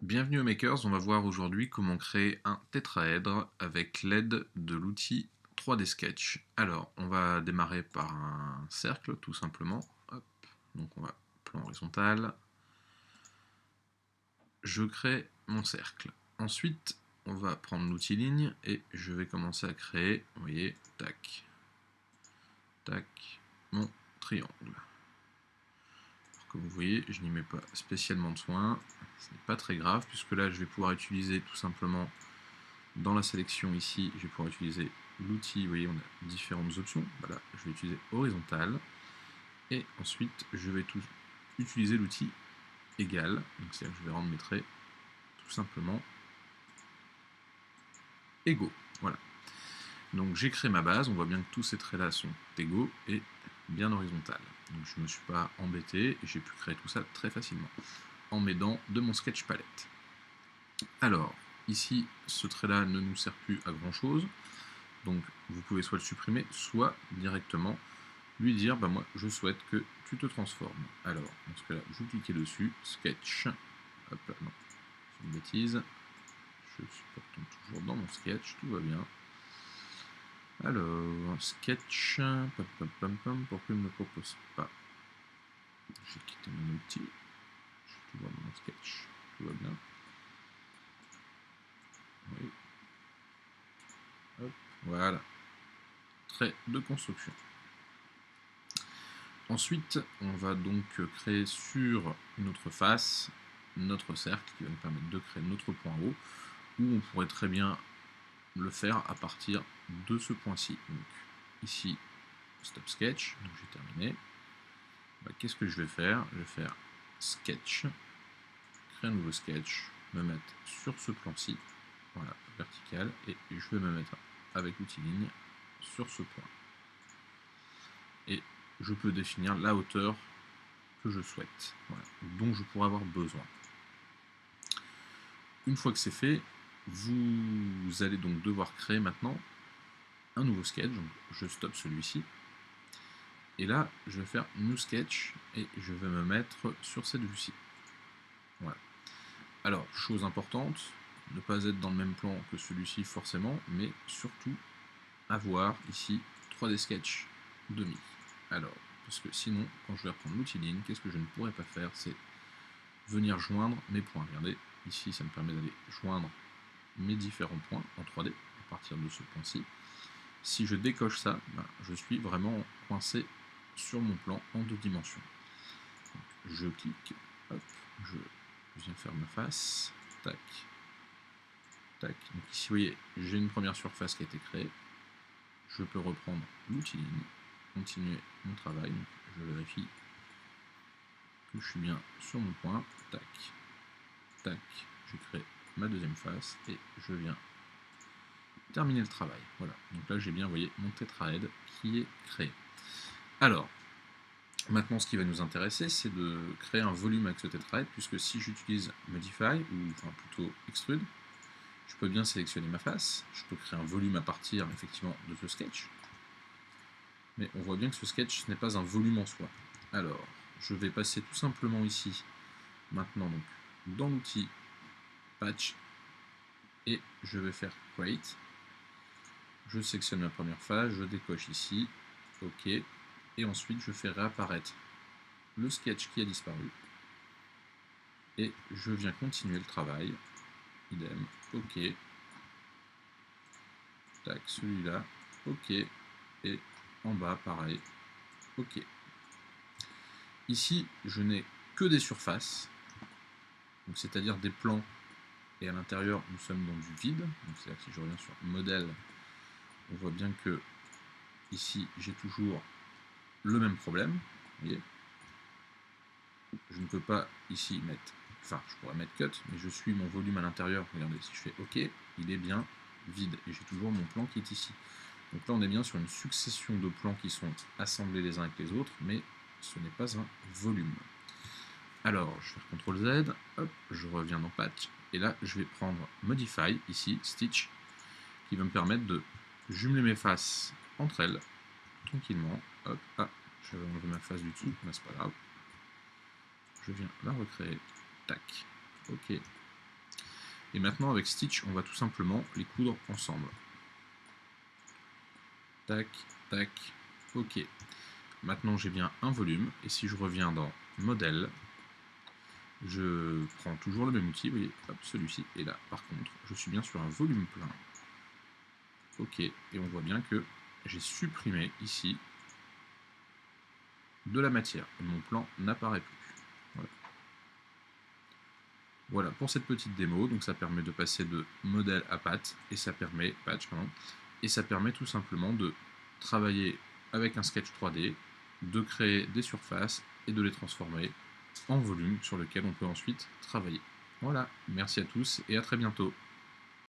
Bienvenue aux Makers, on va voir aujourd'hui comment créer un tétraèdre avec l'aide de l'outil 3D Sketch. Alors, on va démarrer par un cercle, tout simplement. Hop. Donc on va plan horizontal. Je crée mon cercle. Ensuite, on va prendre l'outil ligne et je vais commencer à créer, vous voyez, tac, tac, mon triangle. Comme vous voyez, je n'y mets pas spécialement de soin, ce n'est pas très grave, puisque là je vais pouvoir utiliser tout simplement dans la sélection ici, je vais pouvoir utiliser l'outil, vous voyez on a différentes options, voilà, je vais utiliser horizontal, et ensuite je vais utiliser l'outil égal, donc c'est-à-dire que je vais rendre mes traits tout simplement égaux, voilà. Donc j'ai créé ma base, on voit bien que tous ces traits là sont égaux et bien horizontal. Donc je ne me suis pas embêté et j'ai pu créer tout ça très facilement en m'aidant de mon sketch palette. Alors, ici, ce trait-là ne nous sert plus à grand-chose, donc vous pouvez soit le supprimer, soit directement lui dire, bah moi, je souhaite que tu te transformes. Alors, dans ce cas-là, vous cliquez dessus, Sketch, hop là, non, c'est une bêtise, je suis pourtant toujours dans mon sketch, tout va bien. Alors, Sketch, pam, pam, pam, pam, pourquoi il ne me propose pas? J'ai quitté mon outil, je suis toujours dans mon sketch, tout va bien. Oui. Hop, voilà. Trait de construction. Ensuite, on va donc créer sur notre face notre cercle qui va nous permettre de créer notre point haut, où on pourrait très bien le faire à partir de ce point-ci. Donc ici, stop sketch, donc j'ai terminé. Bah, qu'est-ce que je vais faire? Je vais faire sketch, créer un nouveau sketch, me mettre sur ce plan-ci, voilà, vertical, et je vais me mettre avec l'outil ligne sur ce point. Et je peux définir la hauteur que je souhaite, voilà, dont je pourrais avoir besoin. Une fois que c'est fait, vous allez donc devoir créer maintenant un nouveau sketch, donc je stoppe celui-ci, et là je vais faire New Sketch, et je vais me mettre sur cette vue-ci. Voilà. Alors, chose importante, ne pas être dans le même plan que celui-ci forcément, mais surtout avoir ici 3D Sketch demi. Alors, parce que sinon, quand je vais reprendre l'outil ligne, qu'est-ce que je ne pourrais pas faire? C'est venir joindre mes points. Regardez, ici ça me permet d'aller joindre mes différents points en 3D à partir de ce point-ci. Si je décoche ça, ben, je suis vraiment coincé sur mon plan en 2 dimensions. Donc, je clique, hop, je viens faire ma face, tac, tac. Donc ici, vous voyez, j'ai une première surface qui a été créée. Je peux reprendre l'outil ligne, continuer mon travail. Donc, je vérifie que je suis bien sur mon point, tac, tac, je crée ma deuxième face et je viens terminer le travail. Voilà, donc là j'ai bien, vous voyez, mon tétraèdre qui est créé. Alors, maintenant ce qui va nous intéresser, c'est de créer un volume avec ce tétraèdre, puisque si j'utilise Modify, ou enfin plutôt Extrude, je peux bien sélectionner ma face, je peux créer un volume à partir effectivement de ce sketch, mais on voit bien que ce sketch ce n'est pas un volume en soi. Alors, je vais passer tout simplement ici, maintenant donc, dans l'outil Patch, et je vais faire Create. Je sélectionne ma première phase, je décoche ici, OK, et ensuite je fais réapparaître le sketch qui a disparu, et je viens continuer le travail, idem, OK, tac, celui-là, OK, et en bas, pareil, OK. Ici, je n'ai que des surfaces, c'est-à-dire des plans, et à l'intérieur, nous sommes dans du vide, c'est-à-dire que si je reviens sur modèle, on voit bien que ici, j'ai toujours le même problème, vous voyez. Je ne peux pas ici mettre, enfin je pourrais mettre cut, mais je suis mon volume à l'intérieur. Regardez, si je fais OK, il est bien vide et j'ai toujours mon plan qui est ici. Donc là on est bien sur une succession de plans qui sont assemblés les uns avec les autres, mais ce n'est pas un volume. Alors je vais faire CTRL Z, hop, je reviens dans Patch, et là je vais prendre Modify, ici, Stitch, qui va me permettre de jumeler mes faces entre elles, tranquillement. Hop, ah, je vais enlever ma face du dessous, mais c'est pas grave. Je viens la recréer, tac, OK, Et maintenant avec Stitch, on va tout simplement les coudre ensemble. Tac, tac, ok. Maintenant j'ai bien un volume, et si je reviens dans modèle, je prends toujours le même outil, vous voyez, hop, celui-ci, et là par contre, je suis bien sur un volume plein. Ok, et on voit bien que j'ai supprimé ici de la matière, et mon plan n'apparaît plus. Voilà. Voilà pour cette petite démo, donc ça permet de passer de modèle à patch, et ça permet tout simplement de travailler avec un sketch 3D, de créer des surfaces et de les transformer en volume sur lequel on peut ensuite travailler. Voilà, merci à tous et à très bientôt.